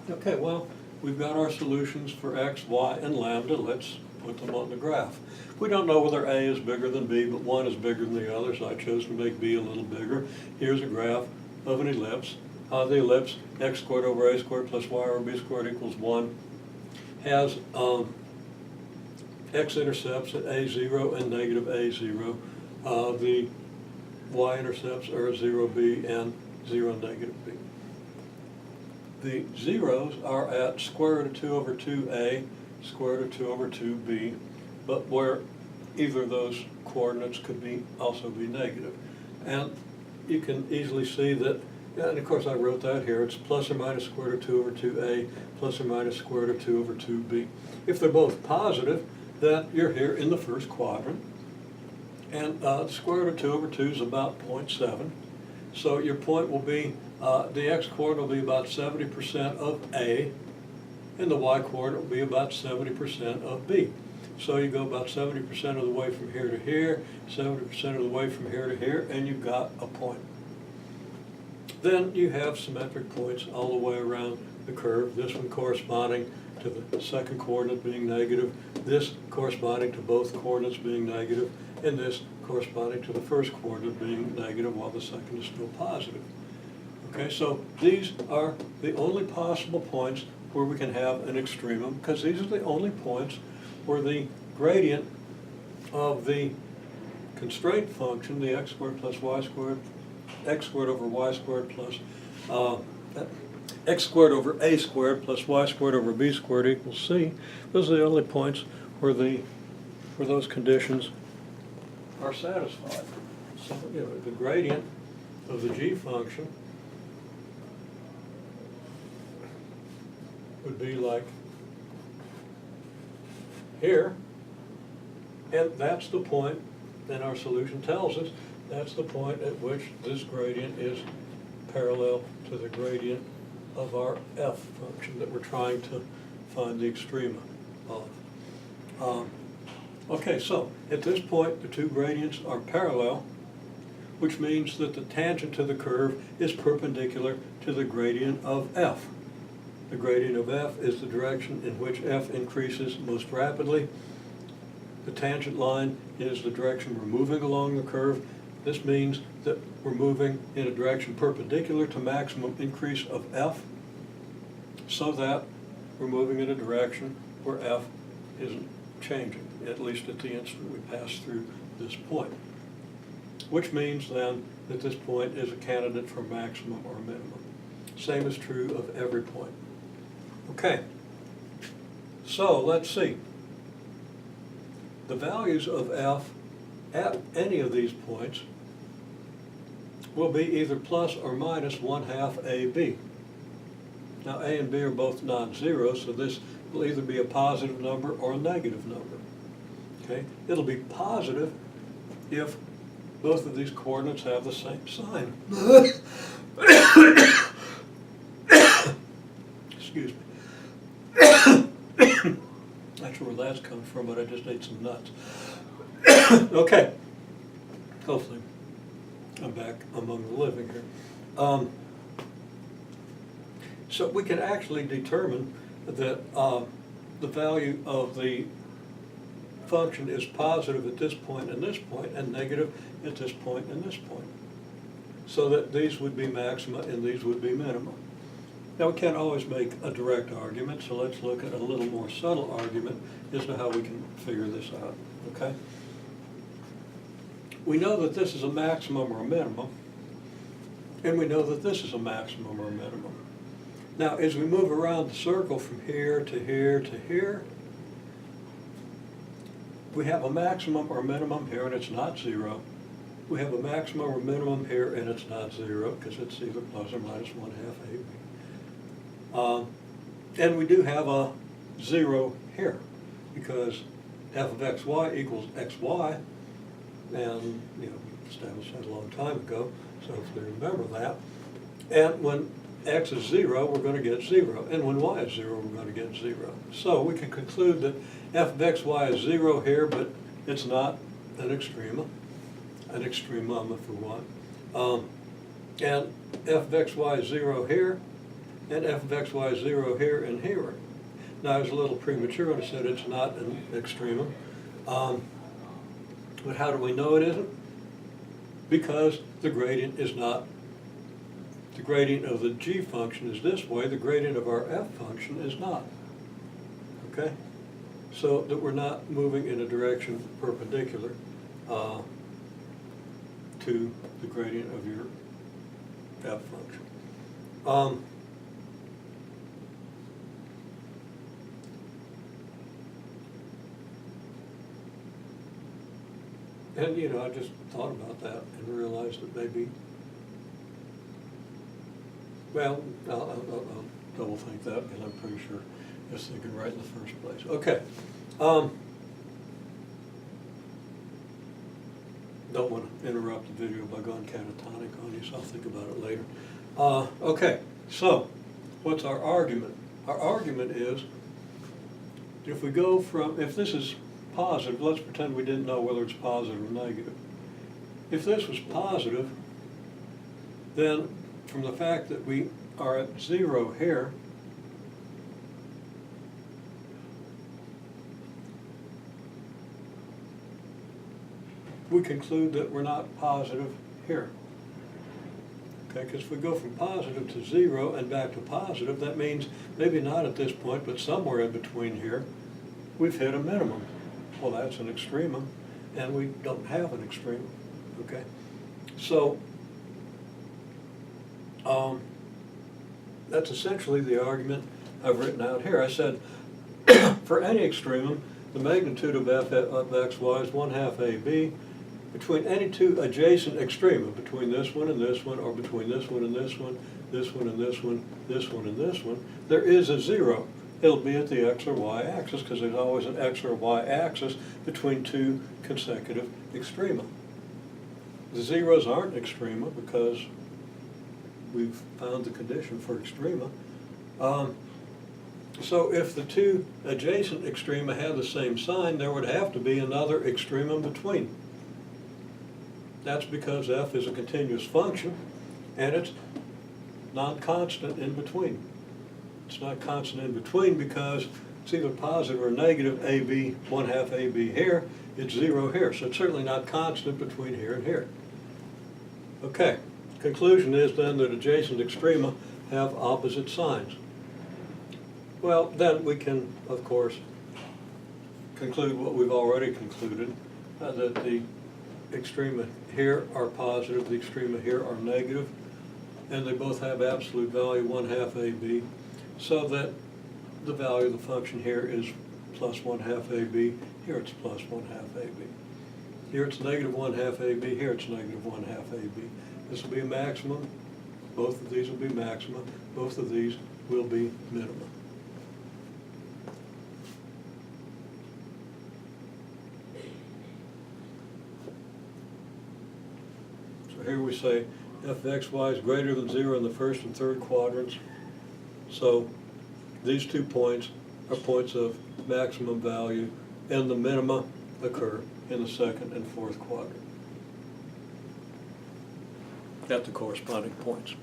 Okay, well, we've got our solutions for x, y, and lambda. Let's put them on the graph. We don't know whether A is bigger than B, but one is bigger than the other, so I chose to make B a little bigger. Here's a graph of an ellipse. The ellipse, x squared over a squared plus y over b squared equals 1, has x-intercepts at a0 and negative a0. The y-intercepts are 0, b, and 0, negative b. The zeros are at square root of 2 over 2a, square root of 2 over 2b, but where either of those coordinates could also be negative. And you can easily see that, and of course I wrote that here, it's plus or minus square root of 2 over 2a, plus or minus square root of 2 over 2b. If they're both positive, then you're here in the first quadrant. And square root of 2 over 2 is about 0.7. So your point will be, the x-coordinate will be about 70% of A, and the y-coordinate will be about 70% of B. So you go about 70% of the way from here to here, 70% of the way from here to here, and you've got a point. Then you have symmetric points all the way around the curve, this one corresponding to the second coordinate being negative, this corresponding to both coordinates being negative, and this corresponding to the first coordinate being negative while the second is still positive. Okay, so these are the only possible points where we can have an extremum, because these are the only points where the gradient of the constraint function, the x squared plus y squared, x squared over y squared plus x squared over a squared plus y squared over b squared equals c. Those are the only points where those conditions are satisfied. So the gradient of the g function would be like here, and that's the point, and our solution tells us that's the point at which this gradient is parallel to the gradient of our f function that we're trying to find the extrema of. Okay, so at this point the two gradients are parallel, which means that the tangent to the curve is perpendicular to the gradient of f. The gradient of f is the direction in which f increases most rapidly. The tangent line is the direction we're moving along the curve. This means that we're moving in a direction perpendicular to maximum increase of f, so that we're moving in a direction where f isn't changing, at least at the instant we pass through this point. Which means then that this point is a candidate for maximum or minimum. Same is true of every point. Okay, so let's see. The values of f at any of these points will be either plus or minus 1/2 AB. Now A and B are both non-zero, so this will either be a positive number or a negative number. Okay, it'll be positive if both of these coordinates have the same sign. Excuse me. Not sure where that's coming from, but I just ate some nuts. Okay. Hopefully I'm back among the living here. So we can actually determine that the value of the function is positive at this point and this point, and negative at this point and this point. So that these would be maxima and these would be minima. Now we can't always make a direct argument, so let's look at a little more subtle argument as to how we can figure this out, okay? We know that this is a maximum or a minimum, and we know that this is a maximum or a minimum. Now, as we move around the circle from here to here to here, we have a maximum or minimum here, and it's not 0. We have a maximum or minimum here, and it's not 0, because it's either plus or minus 1/2 AB. And we do have a 0 here, because f of xy equals xy, and we established that a long time ago, so hopefully remember that. And when x is 0, we're going to get 0, and when y is 0, we're going to get 0. So we can conclude that f of xy is 0 here, but it's not an extremum if we want. And f of xy is 0 here, and f of xy is 0 here and here. Now, I was a little premature when I said it's not an extremum. But how do we know it isn't? Because the gradient is not, the gradient of the g function is this way, the gradient of our f function is not. Okay? So that we're not moving in a direction perpendicular to the gradient of your f function. And, you know, I just thought about that and realized that maybe, well, I'll double think that because I'm pretty sure I was thinking right in the first place. Okay. Don't want to interrupt the video by going catatonic on you, so I'll think about it later. Okay, so what's our argument? Our argument is if we go from, if this is positive, let's pretend we didn't know whether it's positive or negative. If this was positive, then from the fact that we are at 0 here, we conclude that we're not positive here. Okay, because if we go from positive to 0 and back to positive, that means maybe not at this point, but somewhere in between here, we've hit a minimum. Well, that's an extremum, and we don't have an extremum. Okay, so that's essentially the argument I've written out here. I said for any extremum, the magnitude of f of xy is 1/2 AB. Between any two adjacent extrema, between this one and this one, or between this one and this one, this one and this one, this one and this one, there is a 0. It'll be at the x or y axis, because there's always an x or y axis between two consecutive extrema. The zeros aren't extrema because we've found the condition for extrema. So if the two adjacent extrema had the same sign, there would have to be another extremum between. That's because f is a continuous function, and it's non-constant in between. It's not constant in between because it's either positive or negative AB, 1/2 AB here, it's 0 here. So it's certainly not constant between here and here. Okay, conclusion is then that adjacent extrema have opposite signs. Well, then we can, of course, conclude what we've already concluded, that the extrema here are positive, the extrema here are negative, and they both have absolute value 1/2 AB, so that the value of the function here is plus 1/2 AB, here it's plus 1/2 AB. Here it's negative 1/2 AB, here it's negative 1/2 AB. This will be a maximum, both of these will be maxima, both of these will be minima. Here we say f of xy is greater than 0 in the first and third quadrants. So these 2 points are points of maximum value, and the minima occur in the second and fourth quadrant at the corresponding points.